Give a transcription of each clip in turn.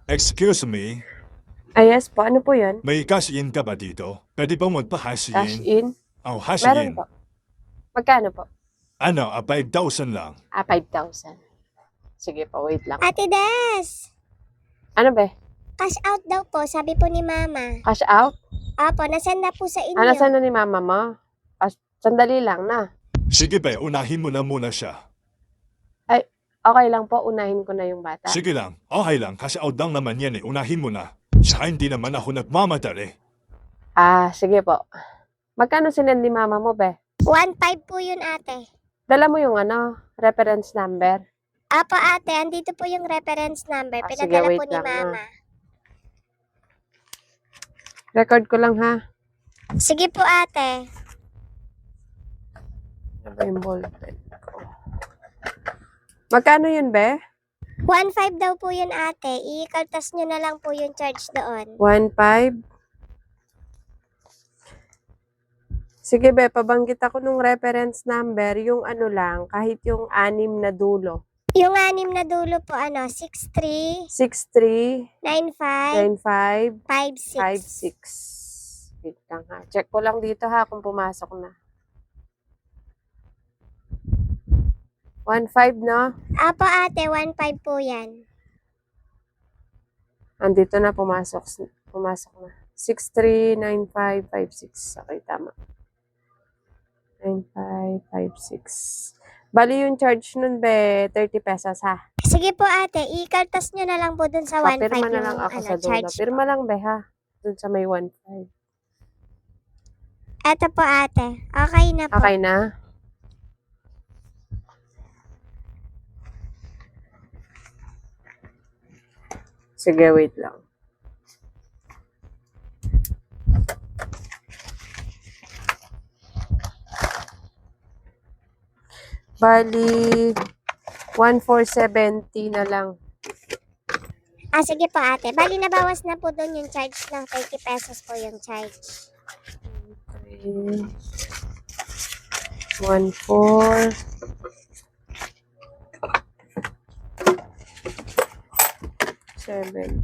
Excuse me, Yes po. Ano po yun? may cash in ka ba dito? Pwede bang Cash magpa-cash in? in? Oh, cash Meron in. po. Magkano po? Ano, 5,000 lang. 5,000. Sige po, wait lang. Ate Des, Ano be? cash out daw po, sabi po ni Mama. Cash out? Opo, nasend na po sa inyo. Nasaan na ni mama mo? Sandali lang na. Sige ba, unahin mo na muna siya. Okay lang po, unahin ko na yung bata. Sige lang, okay lang, kasi out lang naman yan eh. Unahin mo na. Saka hindi naman ako nagmamadali. Sige po. Magkano sinend ni mama mo, be? 1.5 po yun, ate. Dala mo yung reference number. Apo, ate, andito po yung reference number. Sige, Pinadala wait po ni lang, Mama. Record ko lang, ha? Sige po, ate. Ano ba yung ballpen ko? Magkano yun, be? 1.5 daw po yun, ate. I-kaltas nyo na lang po yung charge doon. 1.5? Sige, be, pabanggit ako nung reference number, yung lang, kahit yung 6 na dulo. Yung 6 na dulo po, 63, 63, 95, 95, 56. Wait lang, ha? Check ko lang dito, ha, kung pumasok na. 1.5, no? Apo, ate, 1.5 po yan. Andito na, pumasok na. 639556. Okay, tama. 9556. Bali yung charge nun, be, 30 pesos, ha? Sige po, ate. I-kaltas nyo na lang po dun sa 1.5 Papirma na yung lang ako sa dulo. charge Pirma po. lang, be, ha? Dun sa may 1.5. Eto po, ate. Okay na po. Okay na? Sige, wait lang. Bali, 1,470 na lang. Sige po, ate. Bali, nabawas na po dun yung charge ng 30 pesos po yung charge. 1,4. 70.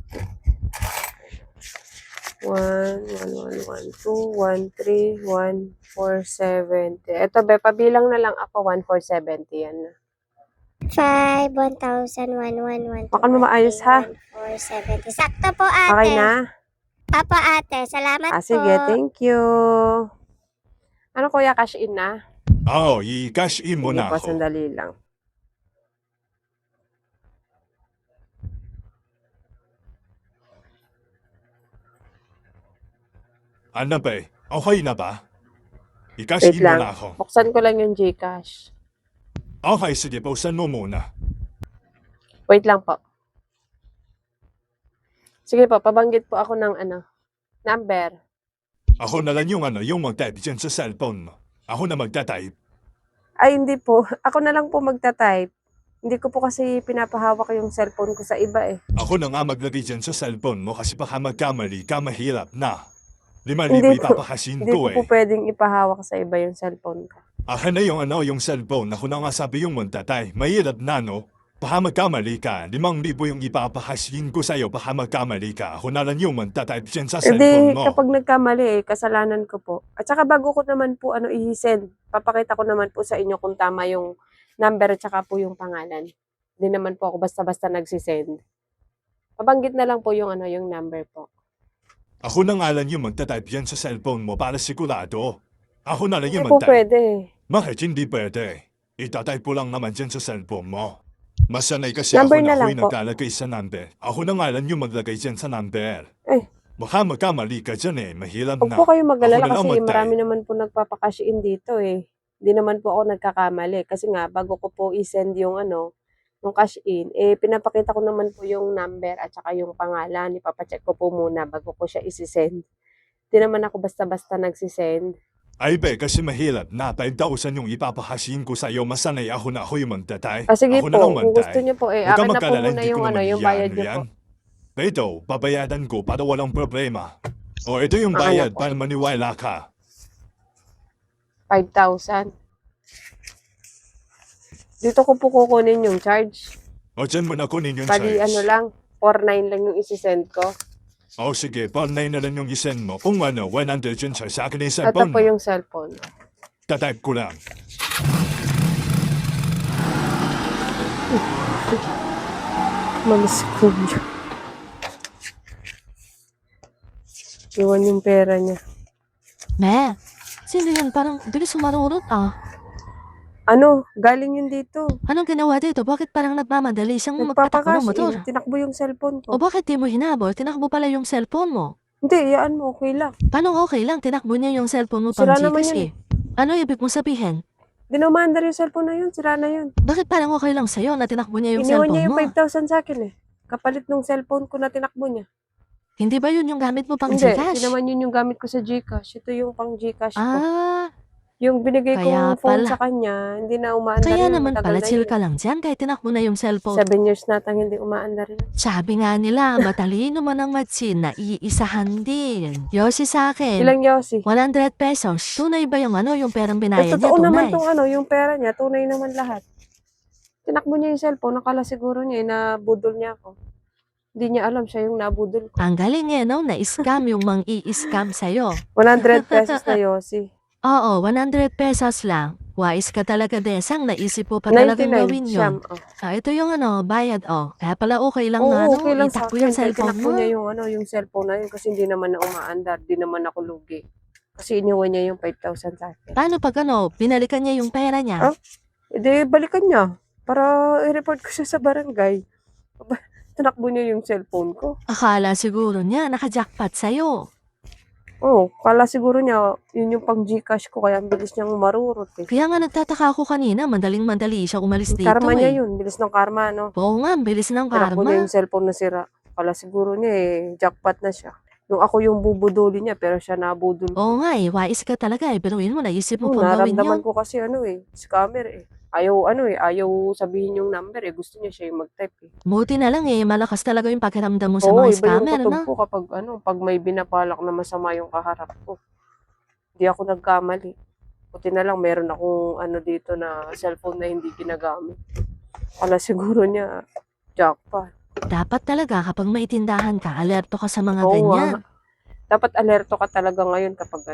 1,1,1,2,1,3,1,470. Ito, be, pabilang na lang ako, 1,470 yan na. 5, 1,000, 1, 1, 1, 2, Baka mo maayos, ha? 470. Sakto po, ate. Okay na? Papa, ate. Salamat po. Sige, thank you. Ano, kuya, cash in na? Oh, i-cash in mo Sige na po, ako. sandali lang. Ano ba, okay na ba? I-cash Wait in mo lang. na ako. Buksan ko lang yung Gcash. Okay, sige, buksan mo muna. Wait lang po. Sige po, pabanggit po ako ng number. Ako na lang yung mag-type dyan sa cellphone mo. Ako na magta-type. Ay, hindi po. Ako na lang po magta-type. Hindi ko po kasi pinapahawak yung cellphone ko sa iba eh. Ako na nga maglagay dyan sa cellphone mo kasi baka magkamali ka, mahirap na. 5,000 Hindi po. ipapakasin Hindi ko ko po eh. pwedeng ipahawak sa iba yung cellphone ko. Akin na yung cellphone. Ako na nga sabi yung magtatay. Mahirap na, no? Baka magkamali ka. 5,000 yung ipapakasin ko sa'yo. Baka magkamali ka. Ako na lang yung magtatype dyan sa Eh di, cellphone mo. kapag nagkamali kasalanan ko po. At saka bago ko naman po i-send, papakita ko naman po sa inyo kung tama yung number at saka po yung pangalan. Hindi naman po ako basta-basta nagsisend. Pabanggit na lang po yung yung number po. Ako na nga lang yung magtatype dyan sa cellphone mo para sigurado. Ako na lang Hindi yung po magtype. pwede. Bakit hindi pwede? Itatype ko lang naman dyan sa cellphone mo. Masanay kasi Number ako na na lang ako'y po. naglalagay sa number. Ako na nga lang yung maglagay dyan sa number. Eh. Baka magkamali ka dyan eh. Mahirap Huwag na. po kayo mag-alala Ako na lang kasi magtype. marami naman po nagpapakash in dito eh. Hindi naman po ako nagkakamali. Kasi nga, bago ko po i-send yung yung cash in, pinapakita ko naman po yung number at saka yung pangalan. Ipapacheck ko po muna bago ko siya isi-send. Hindi naman ako basta-basta nagsisend. Ay be, kasi mahirap na 5,000 yung ipapakasin ko sa'yo. Masanay ako na ako yung magtatay. Sige Ako po, na lang kung gusto magtay. niyo po Huwag ka akin na po magkalala, muna hindi ko yung naman yung bayad iyan, niyo po. Ito, babayadan ko para walang problema. O ito yung Akin na bayad po. para maniwala ka. 5,000. Dito ko po kukunin yung charge. O dyan mo na kunin yung Bali, charge. lang, 4.9 lang yung isisend ko. O sige, 4.9 na lang yung isend mo. Kung 100 yun sa akin yung Ito cellphone po mo. yung cellphone. Tatype ko lang. Malis ko yun. Iwan yung pera niya. Me, sino yun? Parang bilis sumarurot ah. Ano? Galing yun dito. Anong ginawa dito? Bakit parang nagmamadali siyang magpatakbo ng motor? Nagpapakash in. Tinakbo yung cellphone O ko. bakit di mo hinabol? Tinakbo pala yung cellphone mo. Hindi, iyaan mo. Okay lang. Paano okay lang? Tinakbo niya yung cellphone mo pang Sira naman Gcash yun eh. Ano ibig mong sabihin? Dinumandar yung cellphone na yun. Sira na yun. Bakit parang okay lang sa'yo na tinakbo niya yung Iniwan niya cellphone yung mo? 5,000 sa akin eh. Kapalit nung cellphone ko na tinakbo niya. Hindi ba yun yung gamit mo pang Hindi, Gcash? hindi naman yun yung gamit ko sa Gcash. Ito yung pang Gcash ko. Ah, Yung binigay kaya kong phone pala. sa kanya, hindi na umaandar kaya yun. naman Matagal pala na chill yun. ka lang dyan kahit tinakbo na yung cellphone. 7 years na tang hindi umaandar yun. Sabi nga nila, matalino man ang matsin na iisahan din. Yosi sa akin, Ilang Yossi? 100 pesos. Tunay ba yung yung perang Eh, binayad niya? totoo naman Tunay. tong yung pera niya, tunay naman lahat. Tinakbo niya yung cellphone, nakala siguro niya, nabudol niya ako. Hindi niya alam siya yung nabudol ko. Ang galing eh, no? Na-scam yung mang i-scam sa'yo. 100 pesos na Yossi. Oo, 100 pesos lang. Wise ka talaga, Desang. Naisip mo pa talagang 99, gawin siyam. yun. Ito yung bayad, Kaya pala okay lang Oo, na, okay lang sa itakbo akin. yung Kahit cellphone tinakbo mo. niya yung cellphone na yun kasi hindi naman na umaandar, di naman ako lugi. Kasi iniwan niya yung 5,000 sa akin. Paano pag binalikan niya yung pera niya? Ah? E di, balikan niya. Para i-report ko siya sa barangay. Tinakbo niya yung cellphone ko. Akala siguro niya, naka-jackpot sa'yo. Kala siguro niya, yun yung pang Gcash ko, kaya ang bilis niyang marurot eh. Kaya nga nagtataka ako kanina, madaling-madali siya umalis dito Karma niya eh. yun, bilis ng karma, no? Oo nga, ang bilis ng Tinakbo niya karma. yung cellphone na sira. Kala siguro niya jackpot na siya. Yung ako yung bubuduli niya, pero siya nabudol ko. Oo nga wais ka talaga eh. Biruin mo, naisip mo pang gawin Naramdaman yun. ko kasi scammer eh. Ayaw sabihin yung number eh. Gusto niya siya yung mag-type eh. Buti na lang malakas talaga yung pakiramdam mo sa Oo, mga iba yung scammer, kutob no? ko kapag pag may binabalak na masama yung kaharap ko. Hindi ako nagkamali. Buti na lang meron akong dito na cellphone na hindi ginagamit. Kala siguro niya jackpot. Dapat talaga kapag may tindahan ka, alerto ka sa mga Oo, ganyan. Dapat alerto ka talaga ngayon kapag